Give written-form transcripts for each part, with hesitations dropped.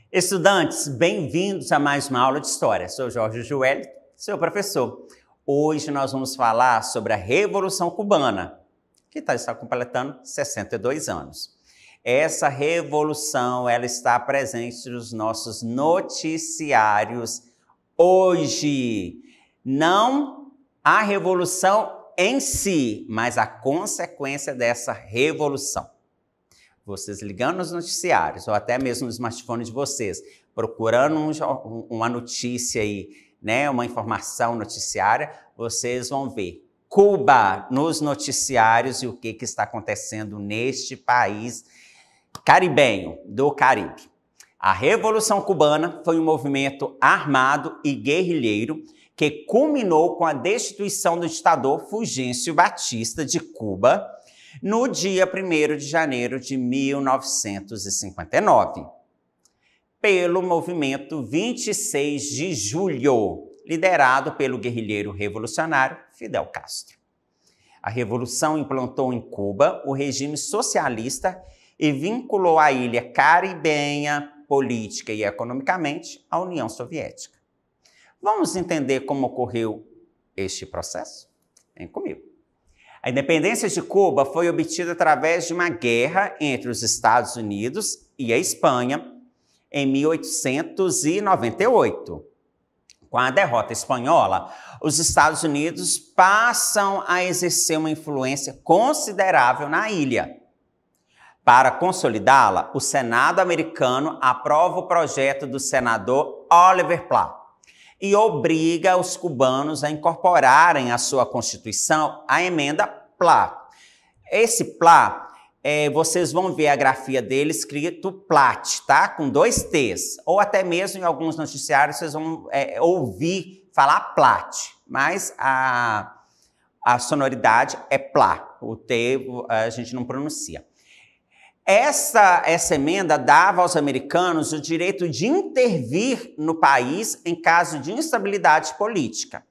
Estudantes, bem-vindos a mais uma aula de História. Sou Jorge Joelho, seu professor. Hoje nós vamos falar sobre a Revolução Cubana, que está completando 62 anos. Essa revolução ela está presente nos nossos noticiários hoje. Não a revolução em si, mas a consequência dessa revolução. Vocês ligando nos noticiários, ou até mesmo no smartphone de vocês, procurando uma notícia aí, né, uma informação noticiária, vocês vão ver Cuba nos noticiários e o que está acontecendo neste país caribenho, do Caribe. A Revolução Cubana foi um movimento armado e guerrilheiro que culminou com a destituição do ditador Fulgêncio Batista de Cuba, no dia 1º de janeiro de 1959, pelo movimento 26 de julho, liderado pelo guerrilheiro revolucionário Fidel Castro. A revolução implantou em Cuba o regime socialista e vinculou a ilha caribenha, política e economicamente, à União Soviética. Vamos entender como ocorreu este processo? Vem comigo. A independência de Cuba foi obtida através de uma guerra entre os Estados Unidos e a Espanha em 1898. Com a derrota espanhola, os Estados Unidos passam a exercer uma influência considerável na ilha. Para consolidá-la, o Senado americano aprova o projeto do senador Oliver Platt e obriga os cubanos a incorporarem à sua Constituição a emenda Platt. Esse Platt, vocês vão ver a grafia dele escrito Platt, tá? Com 2 T's. Ou até mesmo em alguns noticiários vocês vão ouvir falar Platt, mas a sonoridade é Platt. O T a gente não pronuncia. Essa emenda dava aos americanos o direito de intervir no país em caso de instabilidade política.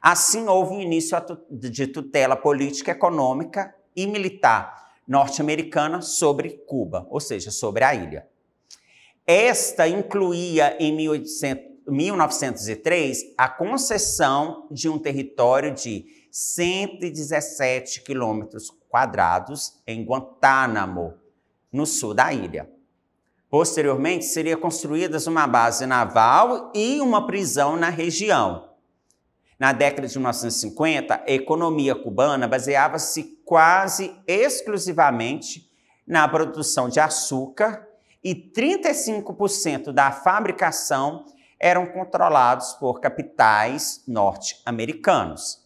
Assim, houve o início de tutela política, econômica e militar norte-americana sobre Cuba, ou seja, sobre a ilha. Esta incluía, em 1903, a concessão de um território de 117 quilômetros quadrados em Guantánamo, no sul da ilha. Posteriormente, seria construída uma base naval e uma prisão na região. Na década de 1950, a economia cubana baseava-se quase exclusivamente na produção de açúcar e 35% da fabricação eram controlados por capitais norte-americanos.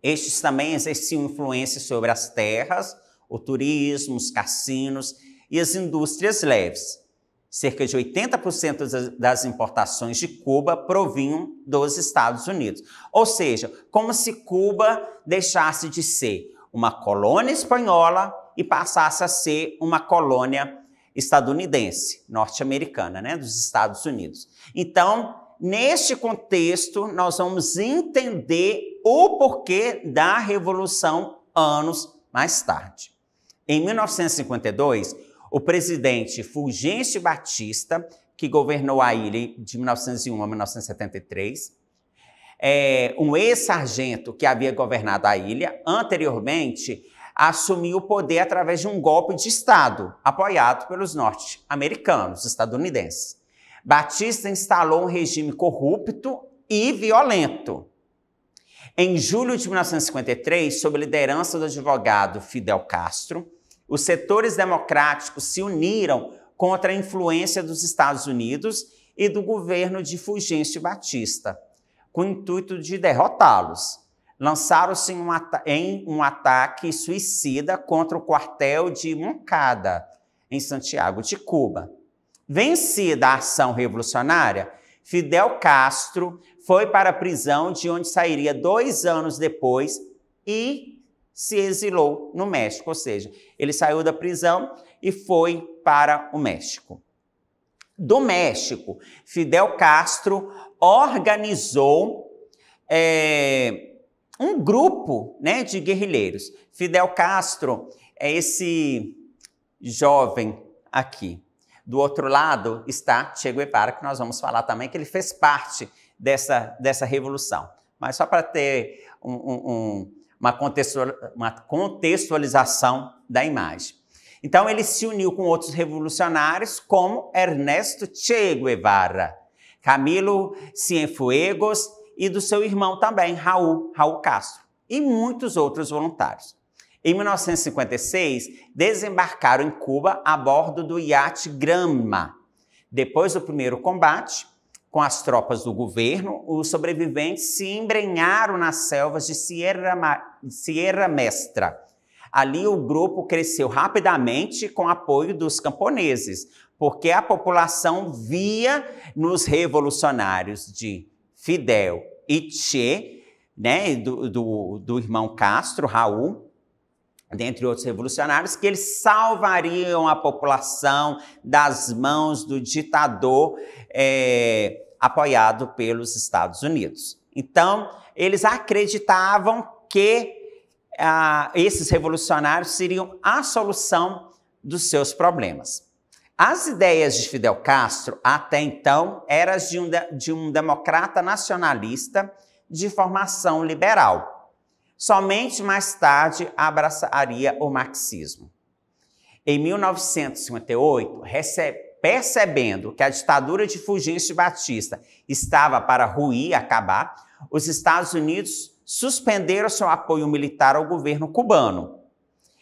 Estes também exerciam influência sobre as terras, o turismo, os cassinos e as indústrias leves. Cerca de 80% das importações de Cuba provinham dos Estados Unidos. Ou seja, como se Cuba deixasse de ser uma colônia espanhola e passasse a ser uma colônia estadunidense, norte-americana, né, dos Estados Unidos. Então, neste contexto, nós vamos entender o porquê da Revolução anos mais tarde. Em 1952, o presidente Fulgêncio Batista, que governou a ilha de 1901 a 1973, um ex-sargento que havia governado a ilha anteriormente, assumiu o poder através de um golpe de Estado, apoiado pelos norte-americanos, estadunidenses. Batista instalou um regime corrupto e violento. Em julho de 1953, sob a liderança do advogado Fidel Castro, os setores democráticos se uniram contra a influência dos Estados Unidos e do governo de Fulgêncio Batista, com o intuito de derrotá-los. Lançaram-se em um ataque suicida contra o quartel de Moncada, em Santiago de Cuba. Vencida a ação revolucionária, Fidel Castro foi para a prisão, de onde sairia 2 anos depois e se exilou no México. Ou seja, ele saiu da prisão e foi para o México. Do México, Fidel Castro organizou um grupo, né, de guerrilheiros. Fidel Castro é esse jovem aqui. Do outro lado está Che Guevara, que nós vamos falar também, que ele fez parte dessa revolução. Mas só para ter uma contextualização da imagem. Então, ele se uniu com outros revolucionários, como Ernesto Che Guevara, Camilo Cienfuegos e do seu irmão também, Raul Castro, e muitos outros voluntários. Em 1956, desembarcaram em Cuba a bordo do iate Granma. Depois do primeiro combate, com as tropas do governo, os sobreviventes se embrenharam nas selvas de Sierra Mestra. Ali o grupo cresceu rapidamente com apoio dos camponeses, porque a população via nos revolucionários de Fidel e Che, né, do irmão Castro, Raul, dentre outros revolucionários, que eles salvariam a população das mãos do ditador apoiado pelos Estados Unidos. Então, eles acreditavam que esses revolucionários seriam a solução dos seus problemas. As ideias de Fidel Castro, até então, eram de um democrata nacionalista de formação liberal. Somente mais tarde abraçaria o marxismo. Em 1958, percebendo que a ditadura de Fulgêncio Batista estava para ruir, acabar, os Estados Unidos suspenderam seu apoio militar ao governo cubano.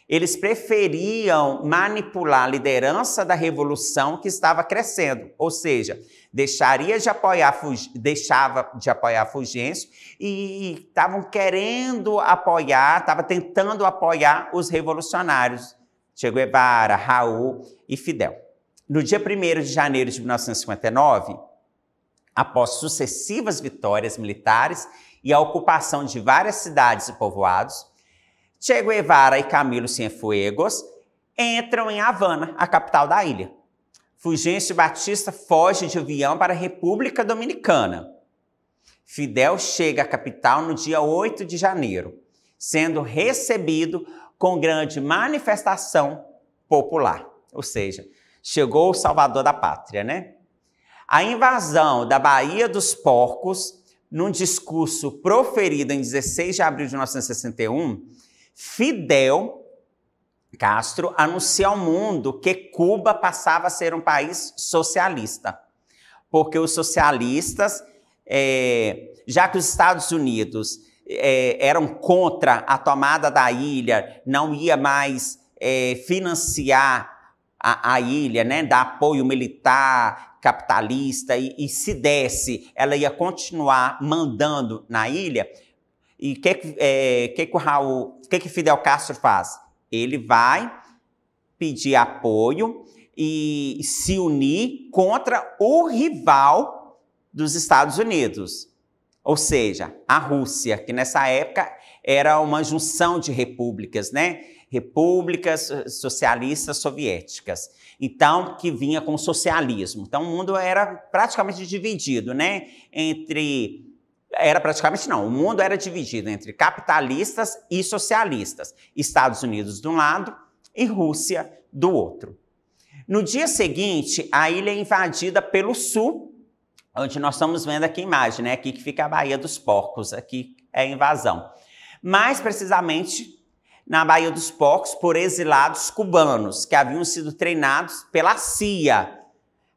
Eles preferiam manipular a liderança da revolução que estava crescendo, ou seja, deixava de apoiar Fulgêncio e estavam tentando apoiar os revolucionários, Che Guevara, Raul e Fidel. No dia 1º de janeiro de 1959, após sucessivas vitórias militares e a ocupação de várias cidades e povoados, Che Guevara e Camilo Cienfuegos entram em Havana, a capital da ilha. Fulgêncio Batista foge de avião para a República Dominicana. Fidel chega à capital no dia 8 de janeiro, sendo recebido com grande manifestação popular. Ou seja, chegou o salvador da pátria, né? A invasão da Baía dos Porcos, num discurso proferido em 16 de abril de 1961, Fidel Castro anuncia ao mundo que Cuba passava a ser um país socialista, porque os socialistas, já que os Estados Unidos eram contra a tomada da ilha, não ia mais financiar a ilha, né, dar apoio militar, capitalista, e se desse, ela ia continuar mandando na ilha. E o que Fidel Castro faz? Ele vai pedir apoio e se unir contra o rival dos Estados Unidos, ou seja, a Rússia, que nessa época era uma junção de repúblicas, né? Repúblicas socialistas soviéticas. Então, que vinha com o socialismo. Então, o mundo era praticamente dividido, né? O mundo era dividido entre capitalistas e socialistas. Estados Unidos de um lado e Rússia do outro. No dia seguinte, a ilha é invadida pelo sul, onde nós estamos vendo aqui a imagem, né? Aqui que fica a Baía dos Porcos, aqui é a invasão. Mais precisamente, na Baía dos Porcos, por exilados cubanos, que haviam sido treinados pela CIA,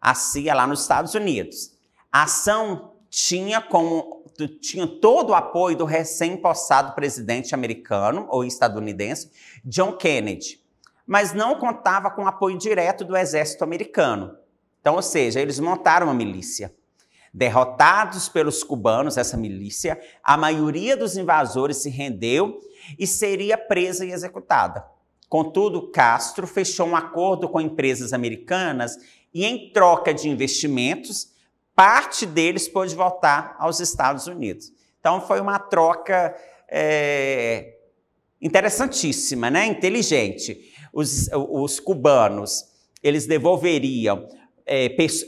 a CIA lá nos Estados Unidos. A ação tinha todo o apoio do recém-possado presidente americano ou estadunidense, John Kennedy, mas não contava com apoio direto do exército americano. Então, ou seja, eles montaram uma milícia. Derrotados pelos cubanos, essa milícia, a maioria dos invasores se rendeu e seria presa e executada. Contudo, Castro fechou um acordo com empresas americanas e, em troca de investimentos, parte deles pôde voltar aos Estados Unidos. Então, foi uma troca interessantíssima, né? Inteligente. Os cubanos, eles devolveriam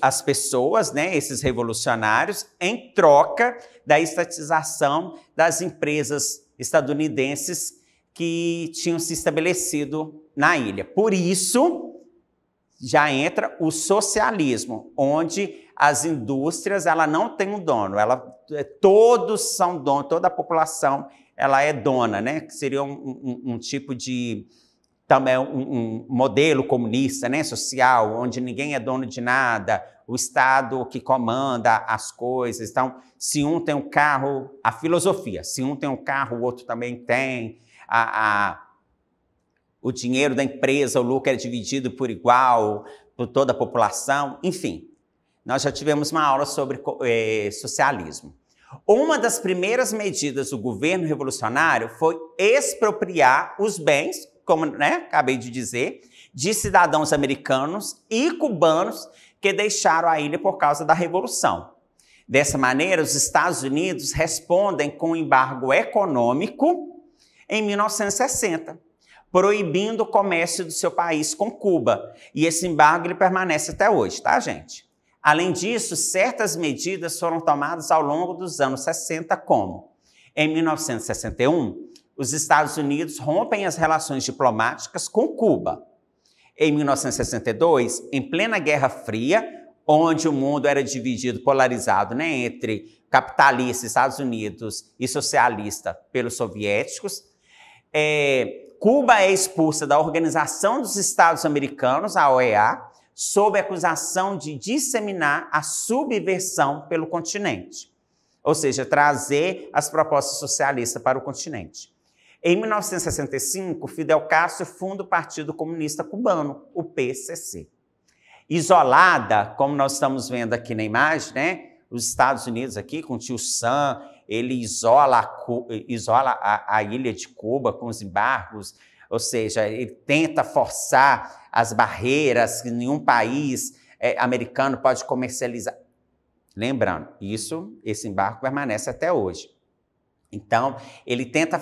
as pessoas, né, esses revolucionários, em troca da estatização das empresas estadunidenses que tinham se estabelecido na ilha. Por isso, já entra o socialismo, onde as indústrias ela não tem um dono, todos são donos, toda a população ela é dona, né? Que seria um tipo de também um modelo comunista, né? Social, onde ninguém é dono de nada, o Estado que comanda as coisas. Então, se um tem um carro, a filosofia, se um tem um carro, o outro também tem, o dinheiro da empresa, o lucro é dividido por igual, por toda a população, enfim. Nós já tivemos uma aula sobre socialismo. Uma das primeiras medidas do governo revolucionário foi expropriar os bens, como acabei de dizer, de cidadãos americanos e cubanos que deixaram a ilha por causa da Revolução. Dessa maneira, os Estados Unidos respondem com um embargo econômico em 1960, proibindo o comércio do seu país com Cuba. E esse embargo ele permanece até hoje, tá, gente? Além disso, certas medidas foram tomadas ao longo dos anos 60, como, em 1961, os Estados Unidos rompem as relações diplomáticas com Cuba. Em 1962, em plena Guerra Fria, onde o mundo era dividido, polarizado, entre capitalista, Estados Unidos, e socialista pelos soviéticos, Cuba é expulsa da Organização dos Estados Americanos, a OEA, sob a acusação de disseminar a subversão pelo continente, ou seja, trazer as propostas socialistas para o continente. Em 1965, Fidel Castro funda o Partido Comunista Cubano, o PCC. Isolada, como nós estamos vendo aqui na imagem, os Estados Unidos aqui, com o tio Sam, ele isola a ilha de Cuba com os embargos, ou seja, ele tenta forçar as barreiras que nenhum país americano pode comercializar. Lembrando, esse embargo permanece até hoje. Então, ele tenta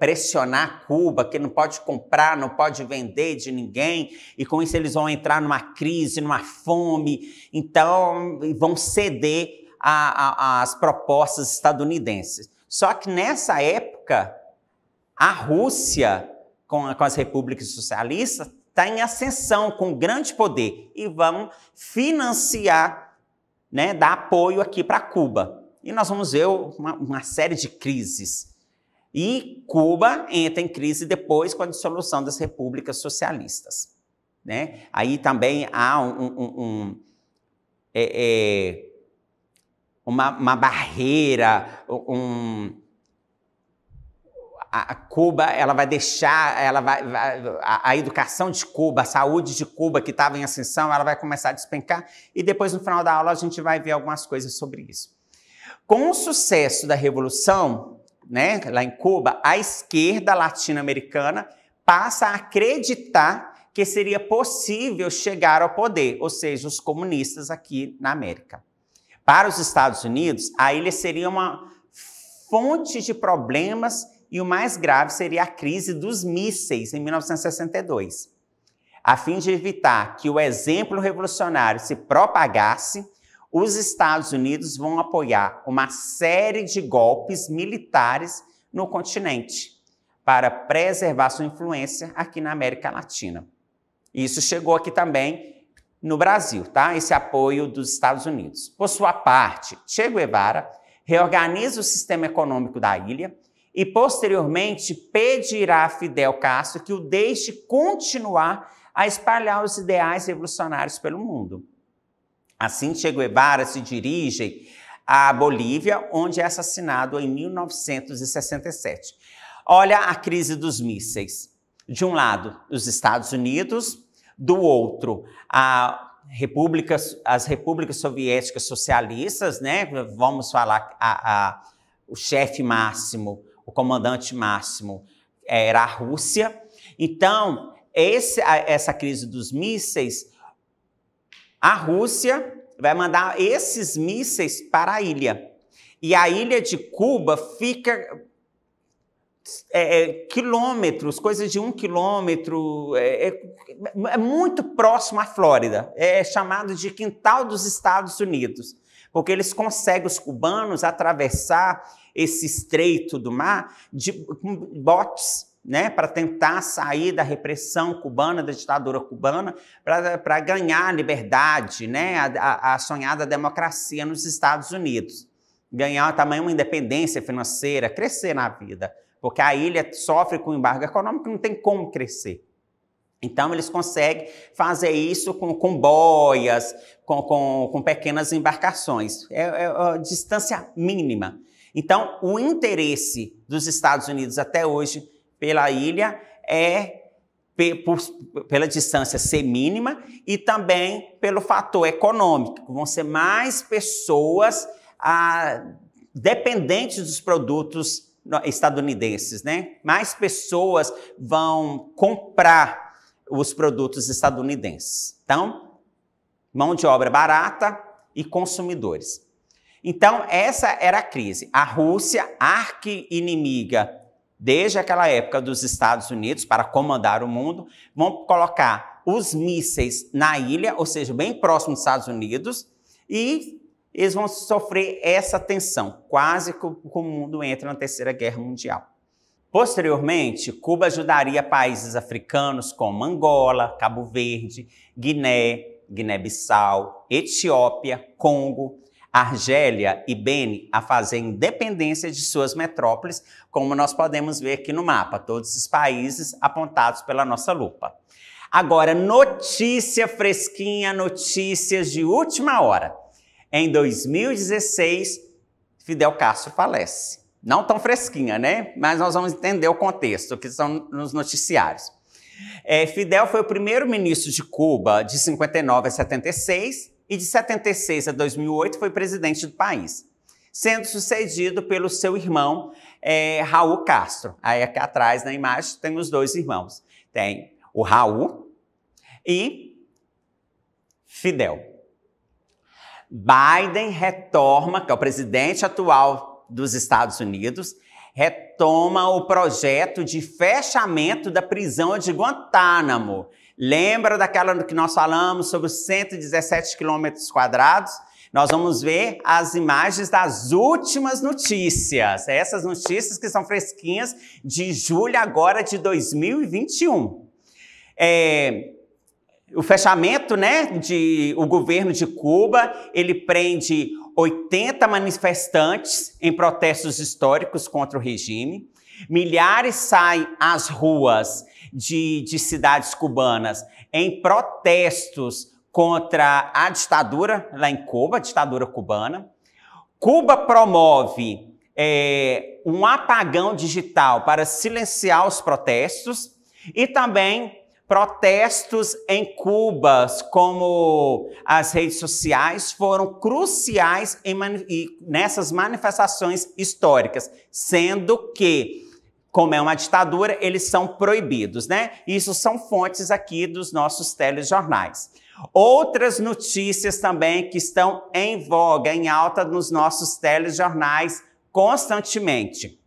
pressionar Cuba, que não pode comprar, não pode vender de ninguém, e com isso eles vão entrar numa crise, numa fome, então vão ceder às propostas estadunidenses. Só que nessa época, a Rússia, com as repúblicas socialistas, está em ascensão, com grande poder, e vão financiar, dar apoio aqui para Cuba. E nós vamos ver uma série de crises. E Cuba entra em crise depois com a dissolução das repúblicas socialistas. Aí também há uma barreira, a Cuba, ela vai deixar, a educação de Cuba, a saúde de Cuba, que estava em ascensão, ela vai começar a despencar, e depois, no final da aula, a gente vai ver algumas coisas sobre isso. Com o sucesso da Revolução, lá em Cuba, a esquerda latino-americana passa a acreditar que seria possível chegar ao poder, ou seja, os comunistas aqui na América. Para os Estados Unidos, a ilha seria uma fonte de problemas e o mais grave seria a crise dos mísseis em 1962. A fim de evitar que o exemplo revolucionário se propagasse, os Estados Unidos vão apoiar uma série de golpes militares no continente para preservar sua influência aqui na América Latina. Isso chegou aqui também no Brasil, tá? Esse apoio dos Estados Unidos. Por sua parte, Che Guevara reorganiza o sistema econômico da ilha e, posteriormente, pedirá a Fidel Castro que o deixe continuar a espalhar os ideais revolucionários pelo mundo. Assim, Che Guevara se dirige à Bolívia, onde é assassinado em 1967. Olha a crise dos mísseis. De um lado, os Estados Unidos, do outro, as repúblicas soviéticas socialistas, Vamos falar o chefe máximo, o comandante máximo era a Rússia. Então, essa crise dos mísseis, a Rússia vai mandar esses mísseis para a ilha. E a ilha de Cuba fica quilômetros, coisa de 1 quilômetro, é muito próximo à Flórida. É chamado de quintal dos Estados Unidos, porque eles conseguem, os cubanos, atravessar esse estreito do mar com botes, né, para tentar sair da repressão cubana, da ditadura cubana, para ganhar liberdade, né, a sonhada democracia nos Estados Unidos. Ganhar também uma independência financeira, crescer na vida, porque a ilha sofre com embargo econômico, não tem como crescer. Então, eles conseguem fazer isso com boias, com pequenas embarcações. É distância mínima. Então, o interesse dos Estados Unidos até hoje pela ilha é pela distância ser mínima e também pelo fator econômico. Vão ser mais pessoas dependentes dos produtos estadunidenses, né? Mais pessoas vão comprar os produtos estadunidenses. Então, mão de obra barata e consumidores. Então, essa era a crise. A Rússia, arqui-inimiga desde aquela época dos Estados Unidos para comandar o mundo, vão colocar os mísseis na ilha, ou seja, bem próximo dos Estados Unidos, e eles vão sofrer essa tensão, quase que o mundo entra na Terceira Guerra Mundial. Posteriormente, Cuba ajudaria países africanos como Angola, Cabo Verde, Guiné, Guiné-Bissau, Etiópia, Congo, Argélia e Beni a fazer independência de suas metrópoles, como nós podemos ver aqui no mapa, todos esses países apontados pela nossa lupa. Agora, notícia fresquinha, notícias de última hora. Em 2016, Fidel Castro falece. Não tão fresquinha, né? Mas nós vamos entender o contexto, que são nos noticiários. Fidel foi o primeiro ministro de Cuba de 59 a 76 e de 76 a 2008 foi presidente do país, sendo sucedido pelo seu irmão Raul Castro. Aí aqui atrás na imagem tem os dois irmãos. Tem o Raul e Fidel. Biden retoma, que é o presidente atual dos Estados Unidos, retoma o projeto de fechamento da prisão de Guantánamo. Lembra daquela que nós falamos sobre os 117 quilômetros quadrados? Nós vamos ver as imagens das últimas notícias. Essas notícias que são fresquinhas de julho agora de 2021. O fechamento, né, o governo de Cuba, ele prende 80 manifestantes em protestos históricos contra o regime. Milhares saem às ruas de cidades cubanas em protestos contra a ditadura lá em Cuba, a ditadura cubana. Cuba promove um apagão digital para silenciar os protestos e também protestos em Cuba, como as redes sociais, foram cruciais nessas manifestações históricas, sendo que, como é uma ditadura, eles são proibidos, né? Isso são fontes aqui dos nossos telejornais. Outras notícias também que estão em voga, em alta nos nossos telejornais constantemente.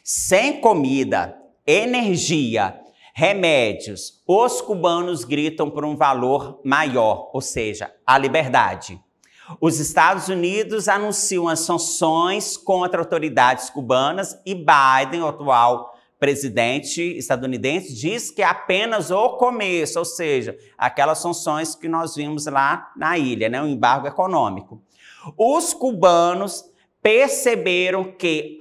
Sem comida, energia, remédios, os cubanos gritam por um valor maior, ou seja, a liberdade. Os Estados Unidos anunciam as sanções contra autoridades cubanas e Biden, o atual presidente estadunidense, diz que é apenas o começo, ou seja, aquelas sanções que nós vimos lá na ilha, né, o embargo econômico. Os cubanos perceberam que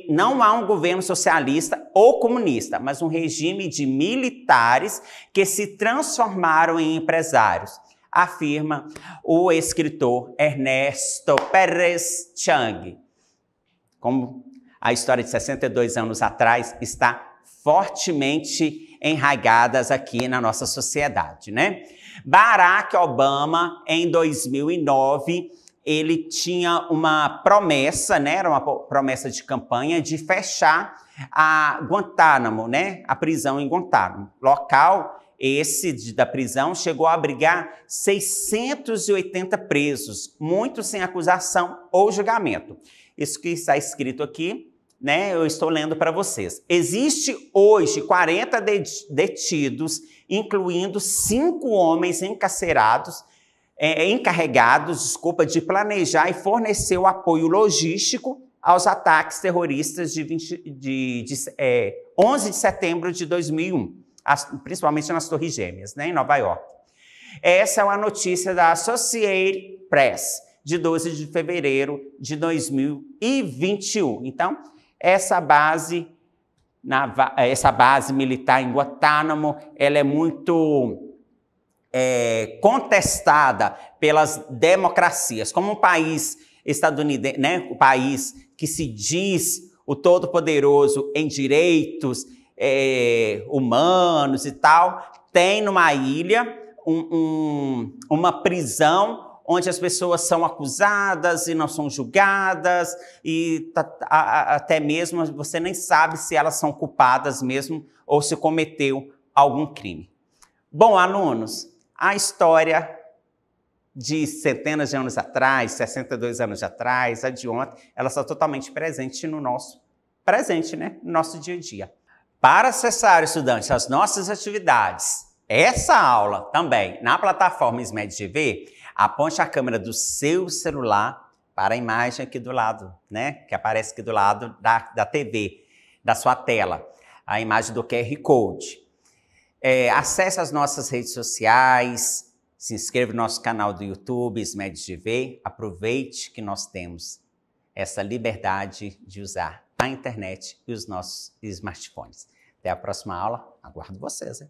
não há um governo socialista ou comunista, mas um regime de militares que se transformaram em empresários, afirma o escritor Ernesto Pérez Chang. Como a história de 62 anos atrás está fortemente enraigadas aqui na nossa sociedade, né? Barack Obama, em 2009, ele tinha uma promessa, né? Era uma promessa de campanha de fechar a Guantánamo, né? A prisão em Guantánamo. Local esse da prisão chegou a abrigar 680 presos, muitos sem acusação ou julgamento. Isso que está escrito aqui, né? Eu estou lendo para vocês. Existe hoje 40 detidos, incluindo 5 homens encarcerados, encarregados de planejar e fornecer o apoio logístico aos ataques terroristas de 11 de setembro de 2001, principalmente nas Torres Gêmeas, né, em Nova York. Essa é uma notícia da Associated Press, de 12 de fevereiro de 2021. Então, essa base militar em Guantánamo, ela é muito contestada pelas democracias. Como um país estadunidense, né, um país que se diz o todo-poderoso em direitos humanos e tal, tem numa ilha uma prisão onde as pessoas são acusadas e não são julgadas, e até mesmo você nem sabe se elas são culpadas mesmo ou se cometeu algum crime. Bom, alunos, a história de centenas de anos atrás, 62 anos atrás, a de ontem, ela está totalmente presente no nosso né? No nosso dia a dia. Para acessar, estudantes, as nossas atividades, essa aula também na plataforma SMED-TV, aponte a câmera do seu celular para a imagem aqui do lado, né? Que aparece aqui do lado da TV, da sua tela, a imagem do QR Code. Acesse as nossas redes sociais, se inscreva no nosso canal do YouTube, SMED-TV. Aproveite que nós temos essa liberdade de usar a internet e os nossos smartphones. Até a próxima aula. Aguardo vocês, hein?